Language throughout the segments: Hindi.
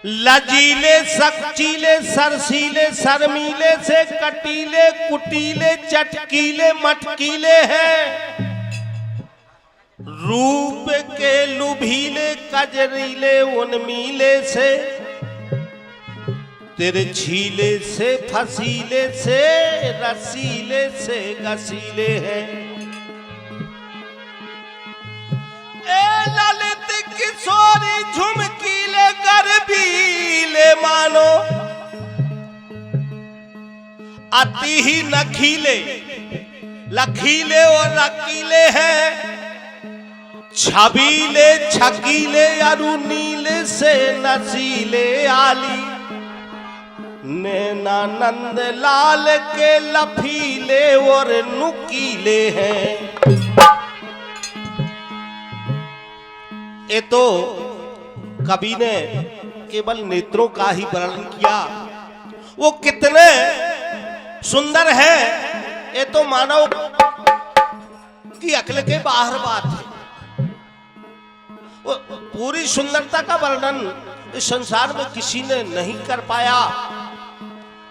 लजीले सकचीले सरसीले शर्मीले से कटीले कुटीले चटकीले मटकीले हैं, रूप के लुभीले कजरीले उन्मीले से तिरछीले से फसीले से रसीले से गसीले हैं। ए ललित किशोरी झुमकीले गर्भीले मानो अति ही नखीले लखीले और रकीले हैं, छबीले छकीले अरुनीले से नसीले आली नैनानंद लाल के लफीले और नुकीले हैं। ये तो कवि ने केवल नेत्रों का ही वर्णन किया, वो कितने सुंदर है ये तो मानव की अक्ल के बाहर बात है। वो पूरी सुंदरता का वर्णन इस संसार में किसी ने नहीं कर पाया।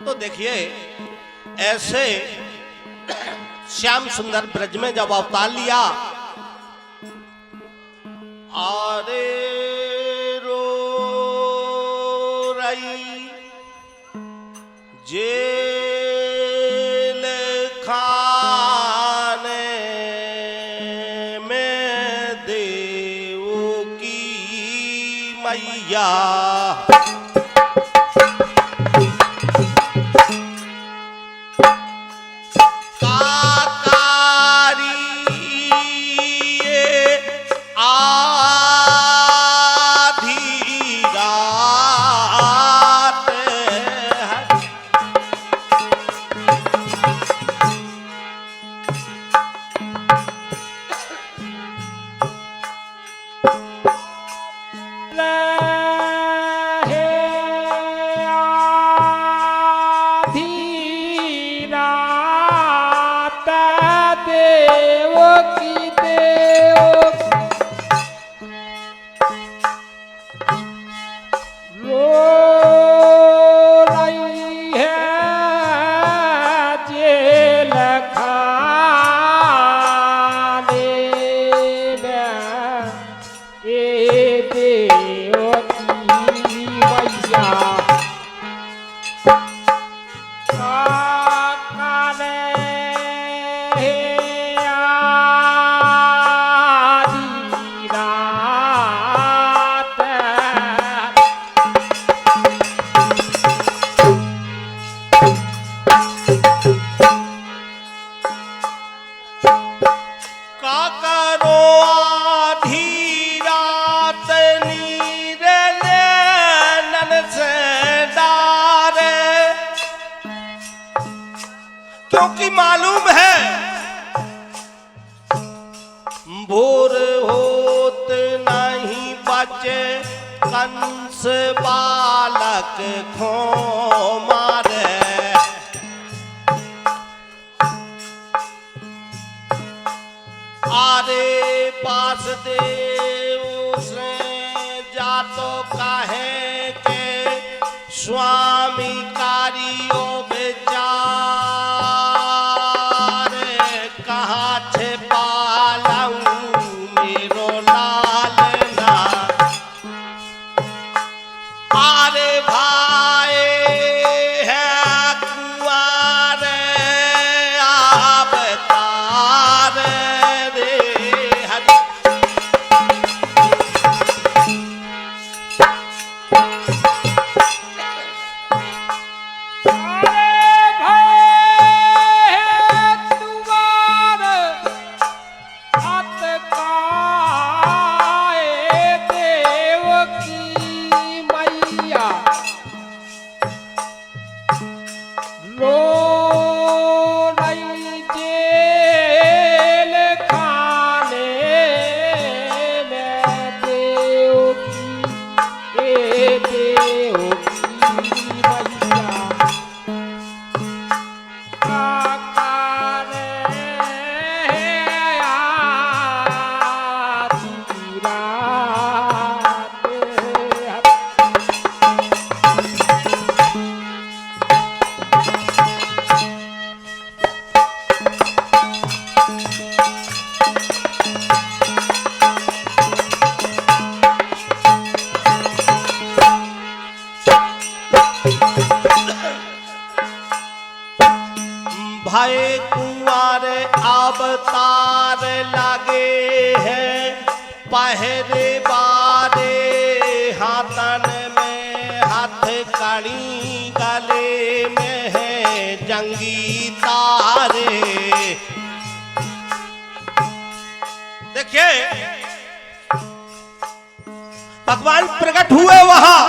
तो देखिए ऐसे श्याम सुंदर ब्रज में जब अवतार लिया, आरे रो रही जेल खाने में देवों की मैया, क्योंकि मालूम है भोर होत नहीं बचे कंस बालक खो मारे, आरे पास देव से जा तो कहे के स्वामी कारियो हाय कुंवर अवतार लागे हैं पहरे बारे हाथन में हाथ कड़ी गले में है जंगी तारे। देखिए भगवान प्रकट हुए वहां,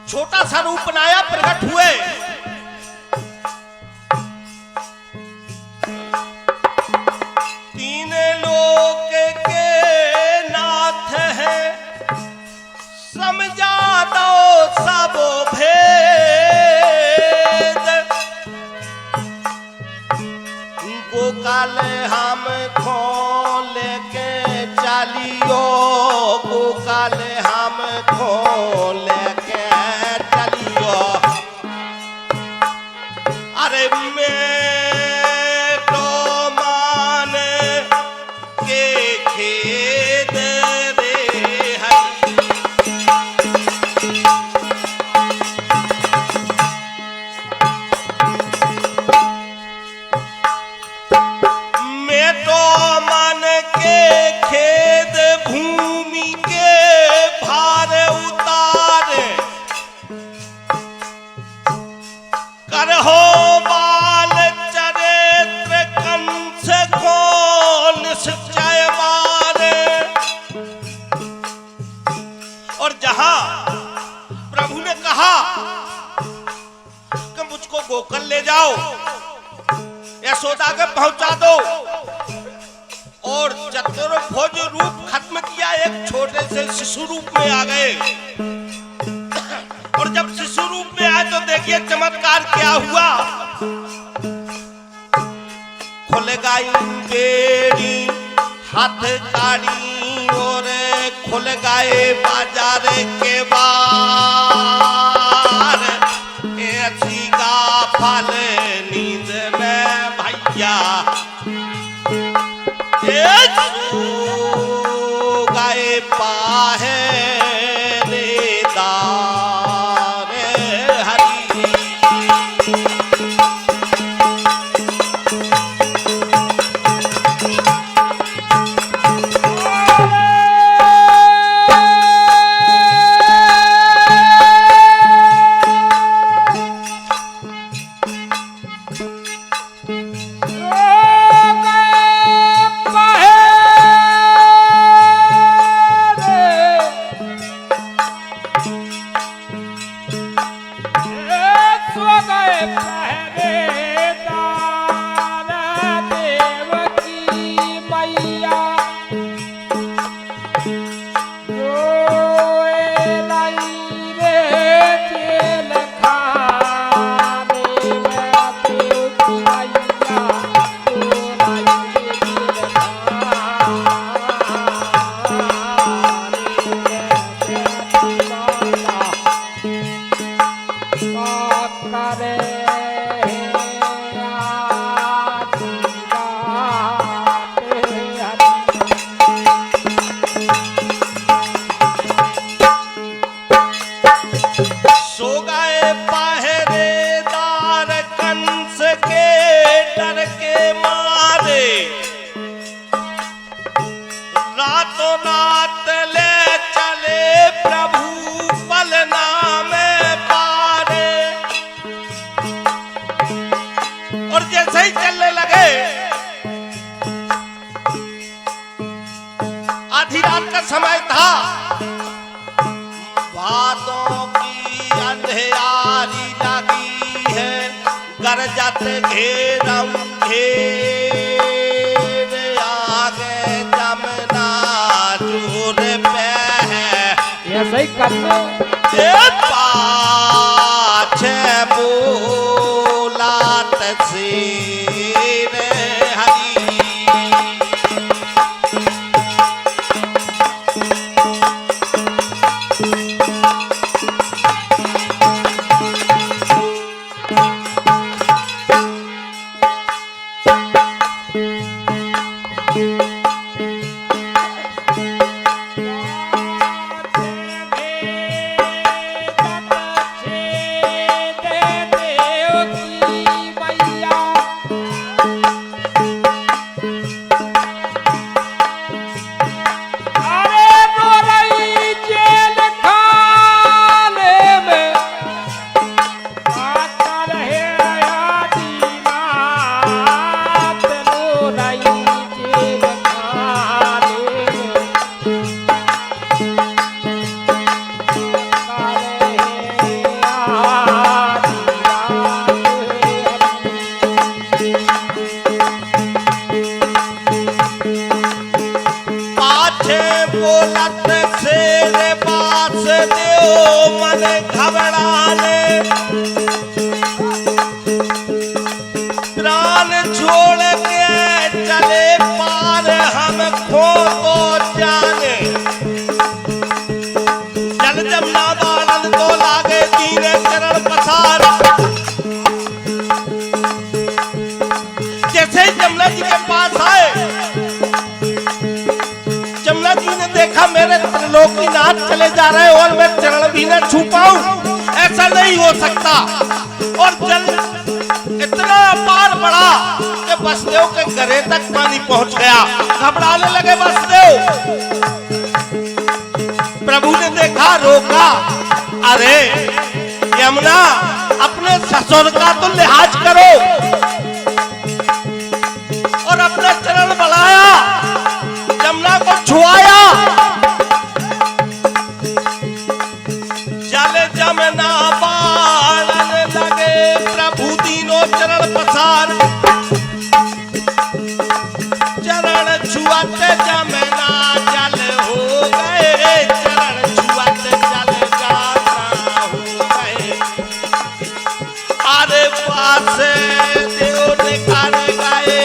छोटा सा रूप बनाया, प्रकट हुए। तीन लोक के नाथ है समझा दो सब भेद। गोकाल हम खोल के चलियो, गोकाल हम खोल के चलियो। अरे मैं तो मान के खेद रे हरि। मैं तो मन के खेद भूमि के भार उतारे करहो बाल चरित्र कंस को निश्चय मारे। और जहां प्रभु ने कहा कि मुझको गोकुल ले जाओ, यशोदा के पहुंचा दो, और चतुर्भुज रूप खत्म किया, एक छोटे से शिशु रूप में आ गए। और जब शिशु रूप में आए तो देखिए चमत्कार क्या हुआ। खुल गई बेड़ी हाथ काड़ी और खुल गए बाजार के बार। ऐसी गाफल नींद में भैया गए पाहे दार हरि। रातों रात ले चले प्रभु पलना में पारे। और जैसे ही चलने लगे आधी रात का समय था, बातों की अंधेरी लगी है, गरजत घेरम घेर आगे जमना चूर पे है। ऐसे ही करते पाछे बोला तसीर हरी। देव मन घबराने, प्राण छोड़ के चले पार हम खो तो जाने। जल जमुना बाणन तो लागे दीने चरण पसार। जैसे ही जमुना जी के पास आए, जमुना जी ने देखा मेरे त्रिलोकीनाथ चले जा रहे और मैं चरण भी न छू पाऊं, ऐसा नहीं हो सकता। और जल इतना अपार बढ़ा कि वसुदेव के गले तक पानी पहुंच गया। घबराने लगे वसुदेव। प्रभु ने देखा, रोका। अरे यमुना, अपने ससुर का तो लिहाज करो। और अपना चरण बढ़ाया, यमुना को छुआया। जल जमुना बाणन लगे, प्रभु दीनों चरण पसार। चरण छुआते जमुना जल हो गए, चरण छुआते जल जाना हो गए। अरे पास देव ने कर गए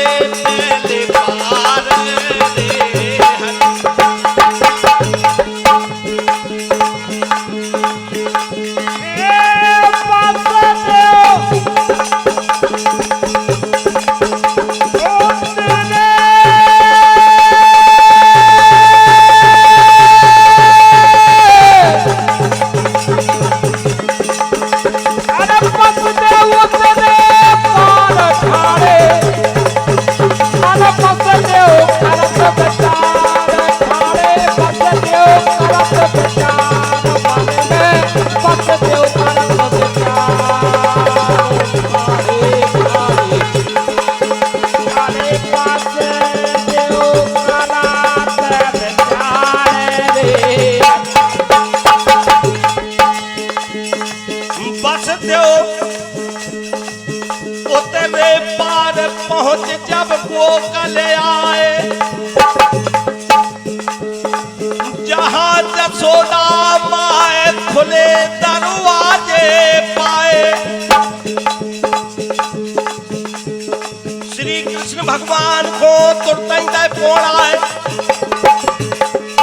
पहले पार रे पहुंच जब गोकुल आए, जहां जसोदा माए खुले दरवाजे पाए। श्री कृष्ण भगवान को तुरंत ही फोन आए।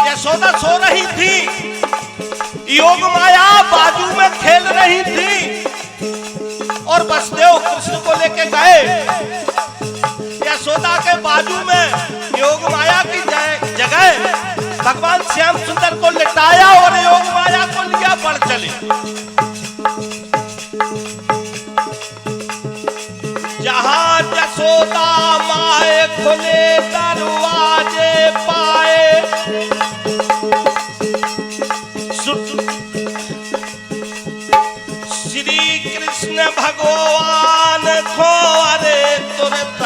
यशोदा सो रही थी, योग माया बाजू में खेल रही थी और वसुदेव कृष्ण को लेके गए। यशोदा के बाजू में योग माया की जगह भगवान श्याम सुंदर को लिटाया और योग माया को लिया बढ़ चले। जहां यशोदा माए खुले दरवाजे पाए, श्री कृष्ण भगवान को अरे तुरंत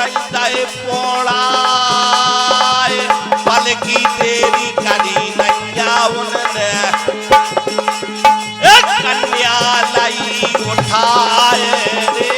पोड़ाए। पल की देरी करी नैया उन्होंने कन्या लाई उठाए रे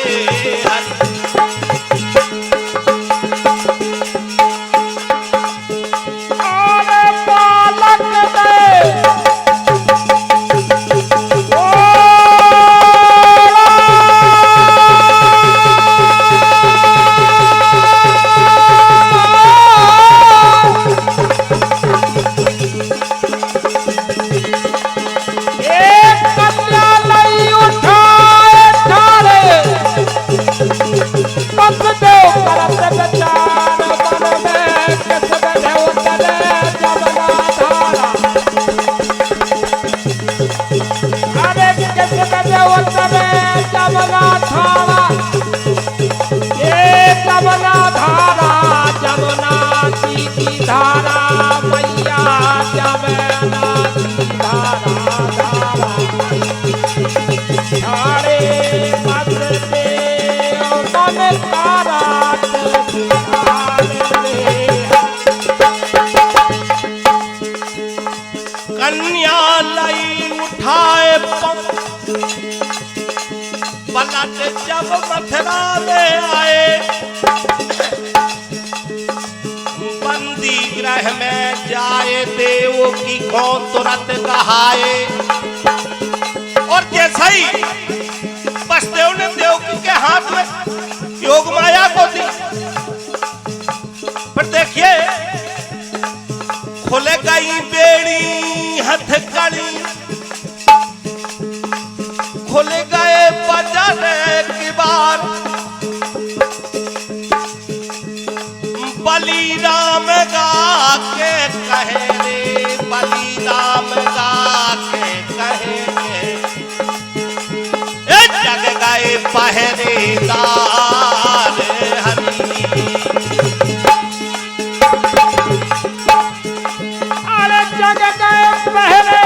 कन्या लाई उठाए पलट जब मथुरा में आए, बंदी गृह में जाए देव की कौन तुरंत कहाए। खुल गई बेड़ी हथकड़ी, खुल गए बजर की बार, बली राम गा के कहे रे, बली राम गा के कहे रे, जग गए पहरेदार हरी। अरे जग गए पहरे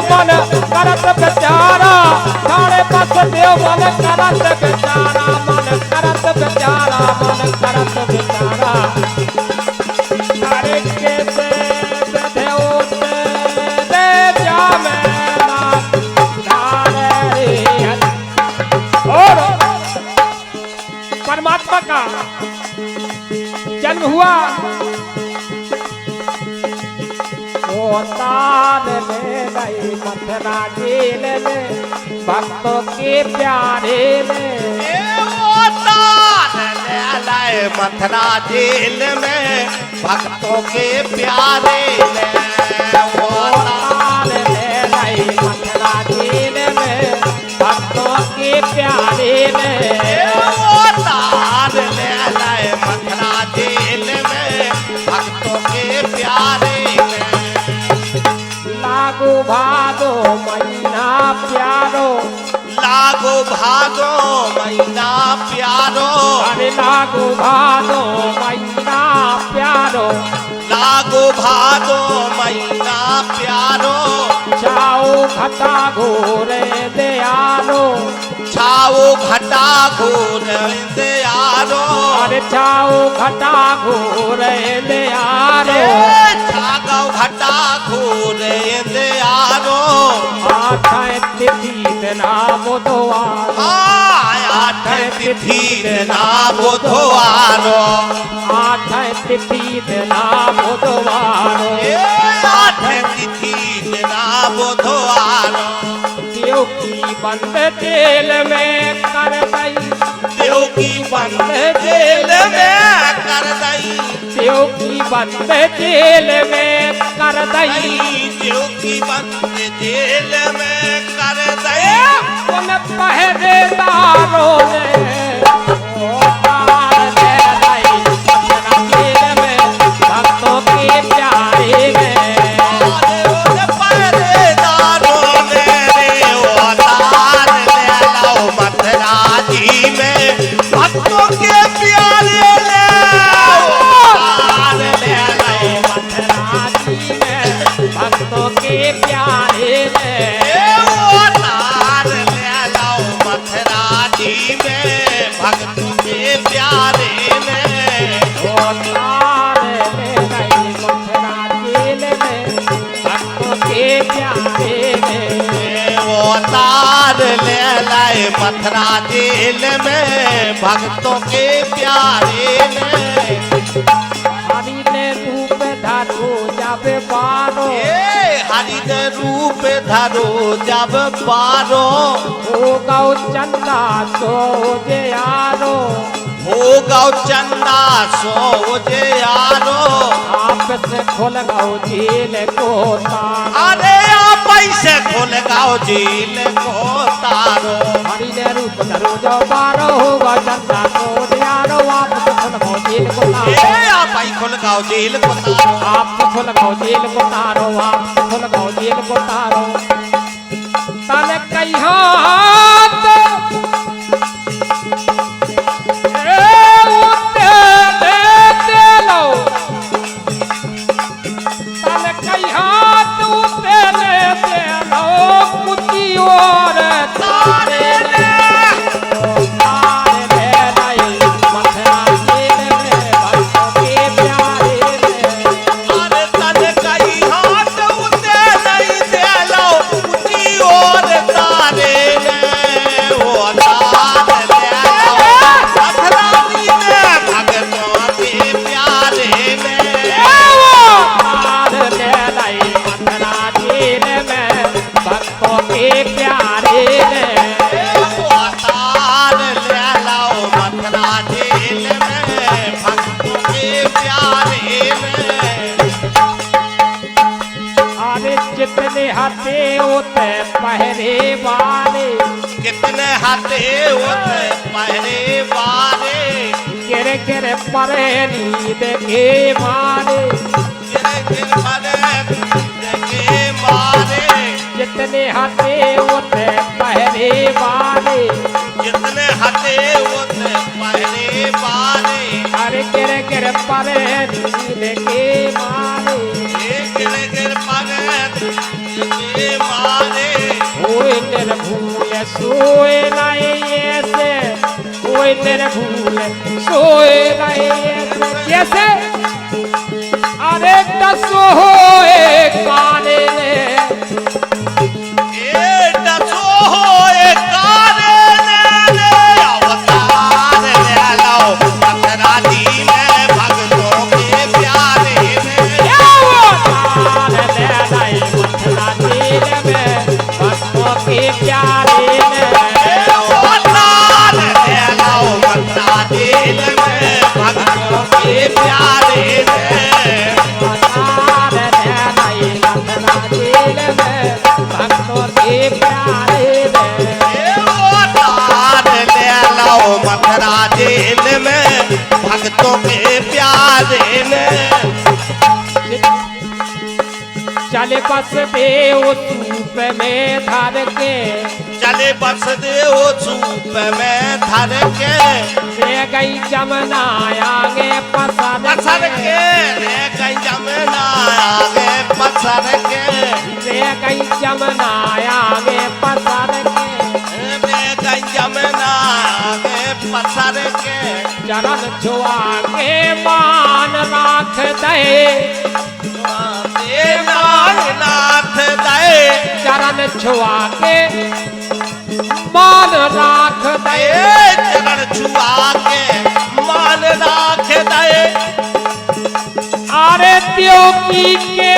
मन करत बेचारा, थारे पास देव मन करत बेचारा, मन करत बेचारा, मन करत बेचारा। थारे के से देव दे जामे ना थारे और परमात्मा का जन्म हुआ तान में गई मथुरा जेल में, भक्तों के प्यारे में तान ले मथुरा जेल में, भक्तों के प्यारे में तान ले गई मथुरा जेल में, भक्तों के प्यारे में तान ले मथुरा जेल में, भक्तों के प्यारे में। लागो भादो महीना प्यारो, लागो भादो महीना प्यारो, अरे लागो भादो महीना प्यारो, लागो भादो महीना प्यारो, छाओ घटा घोरे दयालो, छाओ घटा घोरे दयालो, अरे छाओ घटा घोरे दयालो, छाओ घटा घोरे दयालो, आठ तिथि ना बुधवार, आठ तिथि ना बुधवारो, आठ तिथि ना बुधवार, आठ तिथि ना बुधवारो, देव की बंद जेल में कर दई, देव की बंद जेल में कर दई, देव की बंद जेल में कर दई, देव की बंद जेल में कर दई, उन पहरेदारों ने तार दे दई, मथुरा जेल में भक्तों के प्यारे में पहरेदारों ने रे वो तार ले लो मथुरा जी में, भक्तों के प्यारे ले तार ले लो मथुरा जी में, भक्तों के प्यारे में वो तार ले लो मथुरा जी में, भक्तों के प्यारे में वो तार ले गई मथुरा जेल में, भक्तों के प्यारे में वो तार ले लाए मथुरा जेल में, भक्तों के प्यारे में। हरि ने रूप धरो जब पारो, हरि ने रूप धरो जब पारो, हो गौ चंदा सो जे यारो, हो गौ चंदा सो जे यारो, आप से खुल गौ जेल को तारो, अरे आप ऐसे खुल गौ जेल को तारो, हरि ने रूप धरो जब पारो, हो गौ चंदा सो जे यारो, आप से खुल गौ जेल को तारो, आप ही खुल गौ जेल को तारो, आप से खुल गौ जेल को तारो, आप से खुल गौ जेल को तारो। तन कहिया अरे तन कई हाथ उते नहीं प्यारे ने अवतार ले लाओ मथुरा जेल में भक्तों के प्यारे में। अरे जितने हते होते पहरे वाले कितने हाथे होते पहरे वाले गिर गिर परे नींद के मारे गिरे गिर मरे देखे मारे। जितने हते होते पहरे वाले जितने हाथे होते पहरे वाले अरे गिर गिर परे नींद के मारे गिर गिर मरे देखे मारे। कोई निर्भूल सोए नहीं ऐसे कोई निर्भूल सोए नहीं ऐसे जैसे अरे दसो होए काने ने ए दसो होए काने ने अवतार ले लाओ मथुरा जी में भक्तों के प्यारे में। अवतार ले लाई मथुरा जेल में भक्तों के प्यारे में अवतार ले लाओ मथुरा जेल में भक्तों के प्यारे में। अवतार ले लाई मथुरा जेल में भक्तों के प्यारे में अवतार ले लाओ मथुरा जेल में भक्तों के प्यारे में। चले बस देव सूप में धर के चले बस दे ओ सूप में धर के ले गई जमुना आगे पसर पसर के रे गई जमुना आगे पसर के ले गई जमुना आगे पसर के रे गई जमुना आगे पसर के। चरण छुआ के मान राख दे नाथ दे चरण छुआ के मान राख दे चरण छुआ के मान राख दे। अरे त्योकी के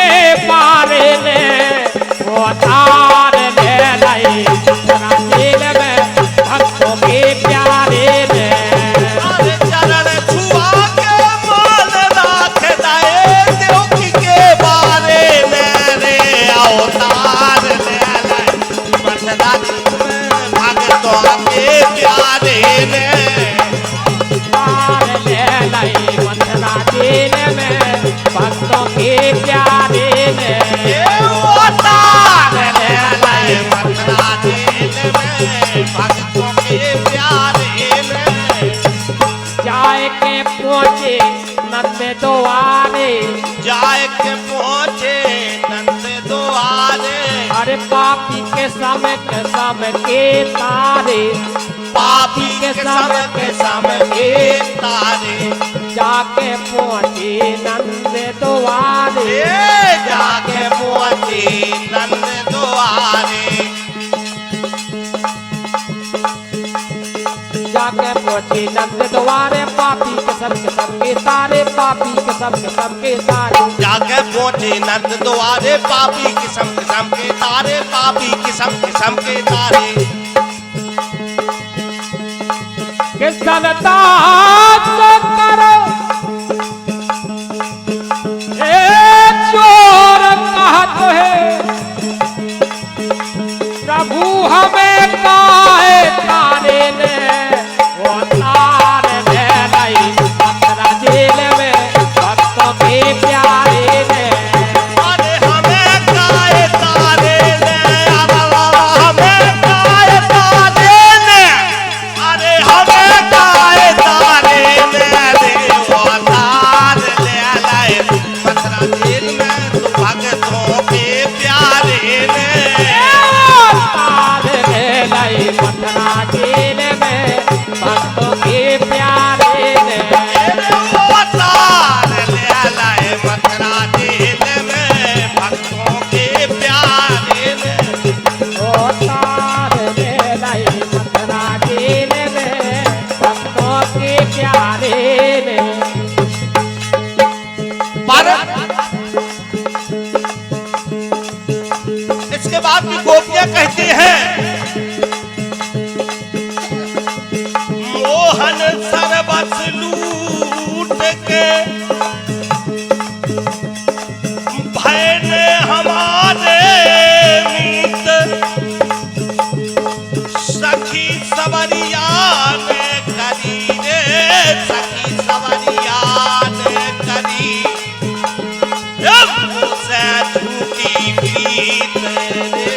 बारे में वो तार ले लाई मथुरा जेल में भक्तों के प्यारे में अरे चरण छुआ के मान राख दे त्योकी के बारे में रे अवतार ले लाए मथुरा जी में भक्तों के प्यारे में। तार ले लाई मथुरा जेल में भक्तों के प्यारे में अवतार ले लाए मथुरा जेल में भक्तों के प्यारे में। जाए के पहुँचे नंद द्वारे जाए के पहुँचे नंद द्वारे अरे पापी के समय के तारे पापी के समय के तारे जाके पहुँचे नंद द्वारे ए जाके पहुँचे नंद द्वारे जाके पहुँचे नंद द्वारे पापी के सबके तारे पापी के सबके तारे जाके पहुँचे नंद द्वारे पापी किस्म के तारे पापी किस्म के तारे। के सनदास करो ए चोर कहत है प्रभु हमें काहे तारे ने वो तार ले लाई मथुरा जेल में भक्तों के प्यारे ने अरे हमें काहे तारे ने हमें काहे तारे ने अरे हमें काहे तारे ने रे वो तार ले लाए मथुरा जेल में तो भक्तों के प्यारे ने। तार ले लाई मथुरा सखी सवरिया ने करी रे सखी सवरिया ने करी मुझसे झूठी प्रीत रे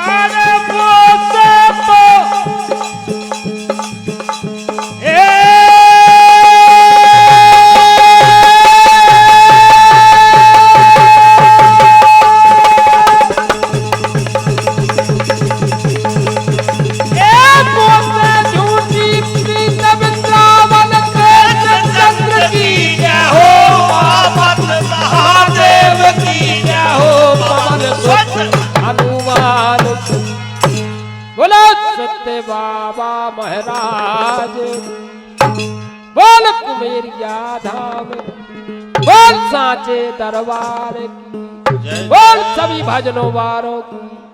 अरे मुझसे सत्य बाबा महाराज बोल कुमेरिया धाम बोल सांचे दरबार की बोल सभी भजनों वालों की